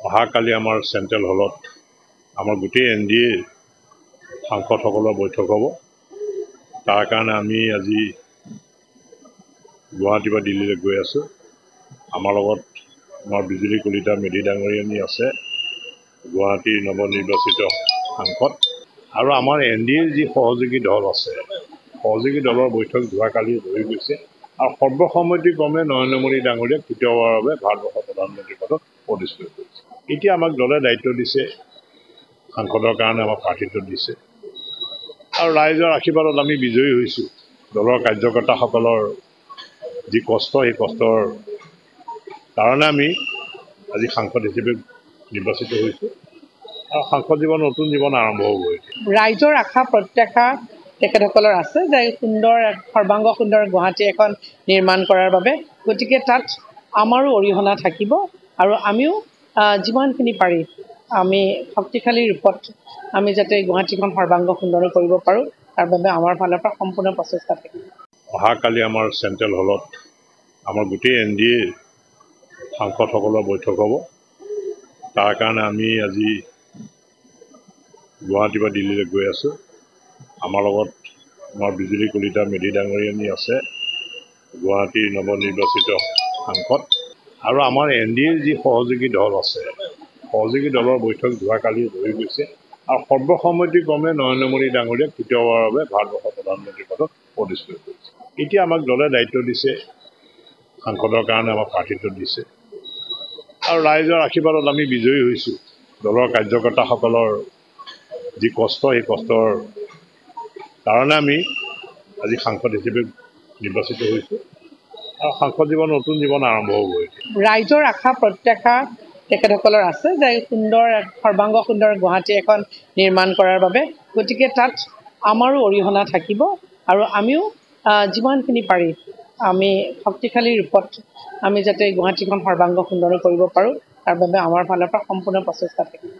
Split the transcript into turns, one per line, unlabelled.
অহাকালি আমাৰ চেণ্ট্ৰেল হলত আমাৰ গোটেই NDA সাংসদসকলৰ বৈঠক হ'ব। তাৰ কাৰণে আমি আজি গুৱাহাটীৰ পৰা দিল্লীলৈ গৈ আছোঁ। আমাৰ লগত আমাৰ বিজুলী কলিতা মেধি ডাঙৰীয়ানী আছে, গুৱাহাটীৰ নৱনিৰ্বাচিত সাংসদ, আৰু আমাৰ NDAৰ যি সহযোগী দল আছে, সহযোগী দলৰ বৈঠক যোৱাকালি হৈ গৈছে আৰু সৰ্বসন্মতিক্ৰমে নৰেন্দ্ৰ মোদী ডাঙৰীয়াক তৃতীয়বাৰৰ বাবে ভাৰতবৰ্ষৰ প্ৰধানমন্ত্ৰীৰ পদত প্ৰতিষ্ঠিত কৰিছে। এতিয়া আমাক দলে দায়িত্ব দিছে, সাংসদৰ কাৰণে আমাক প্ৰাৰ্থিত্ব দিছে আৰু ৰাইজৰ আশীৰ্বাদত আমি বিজয়ী হৈছোঁ। দলৰ কাৰ্যকৰ্তাসকলৰ যি কষ্ট, সেই কষ্টৰ কাৰণে আমি আজি সাংসদ হিচাপে নিৰ্বাচিত হৈছোঁ আৰু সাংসদ জীৱন নতুন জীৱন আৰম্ভ হ'ব।
ৰাইজৰ আশা প্ৰত্যাশা তেখেতসকলৰ আছে যে সুন্দৰ সৰ্বাংগ সুন্দৰ গুৱাহাটী এখন নিৰ্মাণ কৰাৰ বাবে, গতিকে তাত আমাৰো অৰিহণা থাকিব আৰু আমিও যিমানখিনি পাৰি আমি শক্তিশালী ৰূপত আমি যাতে গুৱাহাটীখন সৰ্বাংগ সুন্দৰ কৰিব পাৰোঁ, তাৰ বাবে আমাৰ ফালৰ পৰা সম্পূৰ্ণ প্ৰচেষ্টা থাকিব।
অহাকালি আমাৰ চেণ্ট্ৰেল হলত আমাৰ গোটেই NDA সাংসদসকলৰ বৈঠক হ'ব। তাৰ কাৰণে আমি আজি গুৱাহাটীৰ পৰা দিল্লীলৈ গৈ আছোঁ। আমাৰ লগত আমাৰ বিজুলী কলিতা মেধি ডাঙৰীয়ানী আছে, গুৱাহাটীৰ নৱনিৰ্বাচিত সাংসদ, আৰু আমাৰ NDAৰ যি সহযোগী দল আছে, সহযোগী দলৰ বৈঠক যোৱাকালি হৈ গৈছে আৰু সৰ্বসন্মতিক্ৰমে নৰেন্দ্ৰ মোদী ডাঙৰীয়াক তৃতীয়বাৰৰ বাবে ভাৰতবৰ্ষৰ প্ৰধানমন্ত্ৰীৰ পদত প্ৰতিষ্ঠিত কৰিছে। এতিয়া আমাক দলে দায়িত্ব দিছে, সাংসদৰ কাৰণে আমাক প্ৰাৰ্থিত্ব দিছে আৰু ৰাইজৰ আশীৰ্বাদত আমি বিজয়ী হৈছোঁ। দলৰ কাৰ্যকৰ্তাসকলৰ যি কষ্ট, সেই কষ্টৰ কাৰণে আমি আজি সাংসদ হিচাপে নিৰ্বাচিত হৈছোঁ আৰু সাংসদ জীৱন নতুন জীৱন আৰম্ভ হ'ব।
ৰাইজৰ আশা প্ৰত্যাশা তেখেতসকলৰ আছে যে সুন্দৰ সৰ্বাংগ সুন্দৰ গুৱাহাটী এখন নিৰ্মাণ কৰাৰ বাবে, গতিকে তাত আমাৰো অৰিহণা থাকিব আৰু আমিও যিমানখিনি পাৰি আমি শক্তিশালী ৰূপত আমি যাতে গুৱাহাটীখন সৰ্বাংগ সুন্দৰ কৰিব পাৰোঁ, তাৰ বাবে আমাৰ ফালৰ পৰা সম্পূৰ্ণ প্ৰচেষ্টা থাকিব।